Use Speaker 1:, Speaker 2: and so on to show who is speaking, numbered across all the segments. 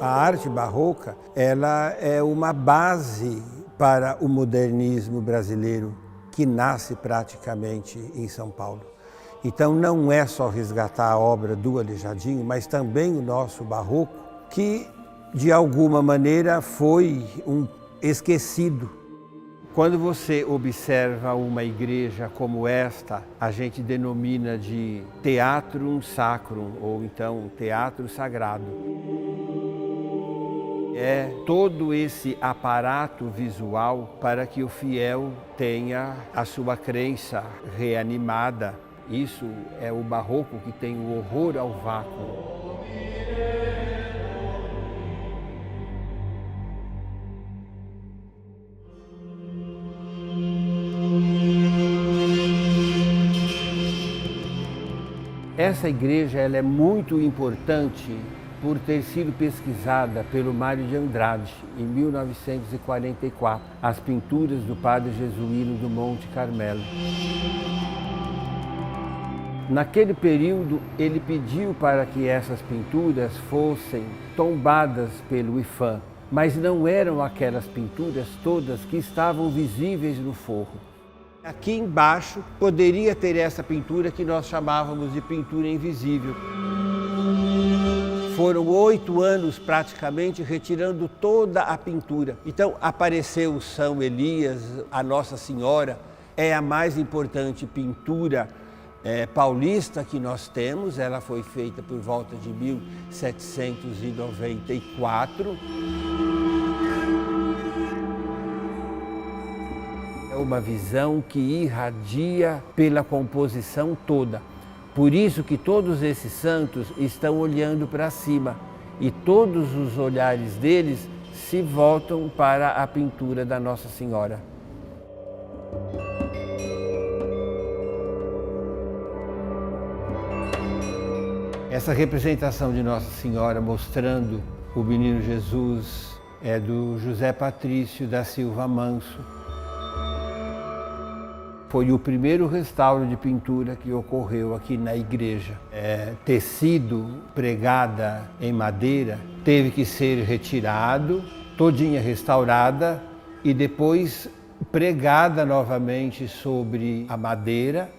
Speaker 1: A arte barroca, ela é uma base para o modernismo brasileiro, que nasce praticamente em São Paulo. Então não é só resgatar a obra do Aleijadinho, mas também o nosso barroco, que de alguma maneira foi esquecido. Quando você observa uma igreja como esta, a gente denomina de teatrum sacrum, ou então teatro sagrado. É todo esse aparato visual para que o fiel tenha a sua crença reanimada. Isso é o barroco que tem o horror ao vácuo. Essa igreja ela é muito importante por ter sido pesquisada pelo Mário de Andrade, em 1944, as pinturas do padre jesuíno do Monte Carmelo. Naquele período, ele pediu para que essas pinturas fossem tombadas pelo IPHAN, mas não eram aquelas pinturas todas que estavam visíveis no forro. Aqui embaixo poderia ter essa pintura que nós chamávamos de pintura invisível. Foram 8 anos praticamente retirando toda a pintura. Então apareceu São Elias, a Nossa Senhora, é a mais importante pintura paulista que nós temos. Ela foi feita por volta de 1794. É uma visão que irradia pela composição toda. Por isso que todos esses santos estão olhando para cima e todos os olhares deles se voltam para a pintura da Nossa Senhora. Essa representação de Nossa Senhora mostrando o Menino Jesus é do José Patrício da Silva Manso. Foi o primeiro restauro de pintura que ocorreu aqui na igreja. Tecido pregada em madeira teve que ser retirado, todinha restaurada e depois pregada novamente sobre a madeira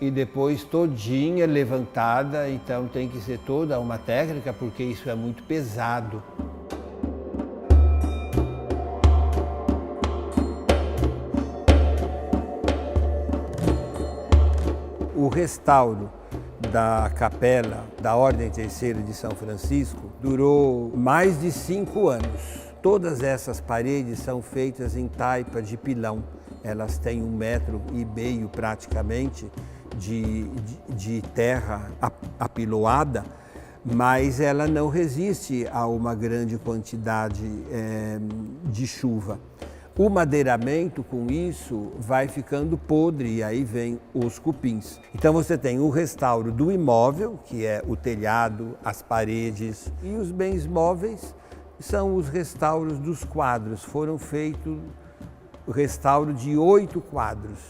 Speaker 1: e depois todinha levantada. Então tem que ser toda uma técnica porque isso é muito pesado. O restauro da capela da Ordem Terceira de São Francisco durou mais de 5 anos. Todas essas paredes são feitas em taipa de pilão. Elas têm 1,5 metro praticamente de terra apiloada, mas ela não resiste a uma grande quantidade de chuva. O madeiramento, com isso, vai ficando podre e aí vem os cupins. Então você tem o restauro do imóvel, que é o telhado, as paredes, e os bens móveis são os restauros dos quadros. Foram feitos o restauro de 8 quadros.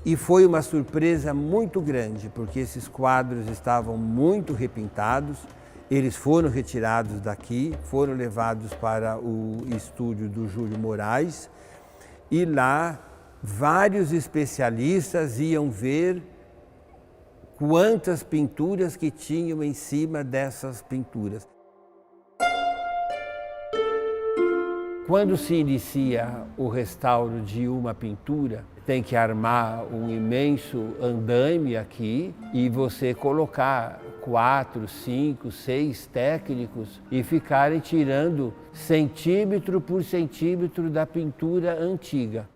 Speaker 1: E foi uma surpresa muito grande, porque esses quadros estavam muito repintados. Eles foram retirados daqui, foram levados para o estúdio do Júlio Moraes e lá vários especialistas iam ver quantas pinturas que tinham em cima dessas pinturas. Quando se inicia o restauro de uma pintura, tem que armar um imenso andaime aqui e você colocar 4, 5, 6 técnicos e ficarem tirando centímetro por centímetro da pintura antiga.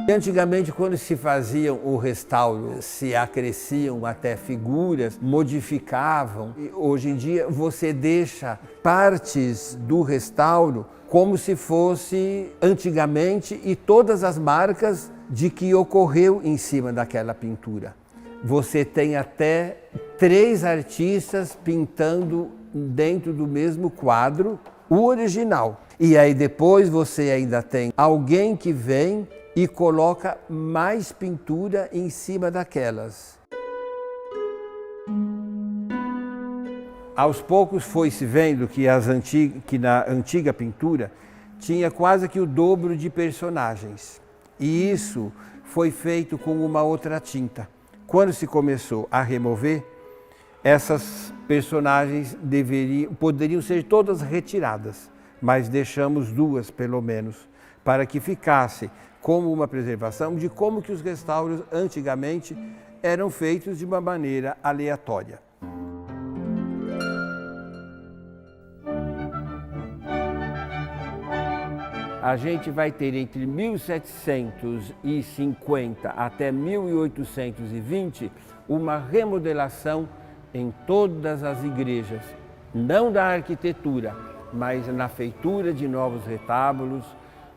Speaker 1: Antigamente, quando se faziam o restauro, se acresciam até figuras, modificavam. E hoje em dia você deixa partes do restauro como se fosse antigamente e todas as marcas de que ocorreu em cima daquela pintura. Você tem até 3 artistas pintando dentro do mesmo quadro, o original. E aí depois você ainda tem alguém que vem e coloca mais pintura em cima daquelas. Aos poucos foi-se vendo que na antiga pintura tinha quase que o dobro de personagens. E isso foi feito com uma outra tinta. Quando se começou a remover, essas personagens poderiam ser todas retiradas, mas deixamos 2 pelo menos, para que ficasse como uma preservação de como que os restauros antigamente eram feitos de uma maneira aleatória. A gente vai ter entre 1750 até 1820 uma remodelação em todas as igrejas, não da arquitetura, mas na feitura de novos retábulos,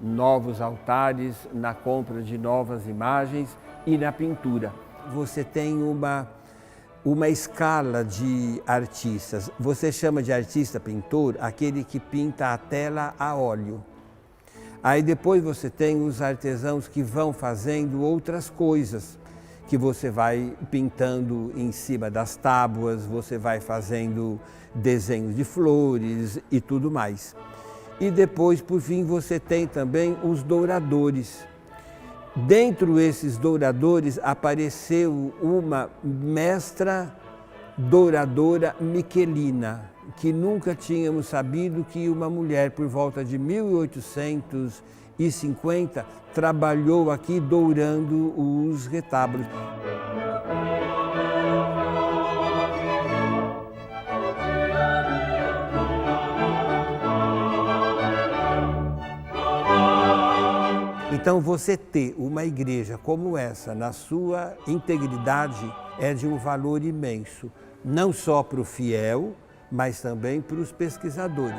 Speaker 1: novos altares, na compra de novas imagens e na pintura. Você tem uma escala de artistas. Você chama de artista pintor aquele que pinta a tela a óleo. Aí depois você tem os artesãos que vão fazendo outras coisas, que você vai pintando em cima das tábuas, você vai fazendo desenhos de flores e tudo mais. E depois, por fim, você tem também os douradores. Dentro desses douradores apareceu uma mestra douradora miquelina, que nunca tínhamos sabido que uma mulher, por volta de 1850, trabalhou aqui dourando os retábulos. Então, você ter uma igreja como essa, na sua integridade, é de um valor imenso, não só para o fiel, mas também para os pesquisadores.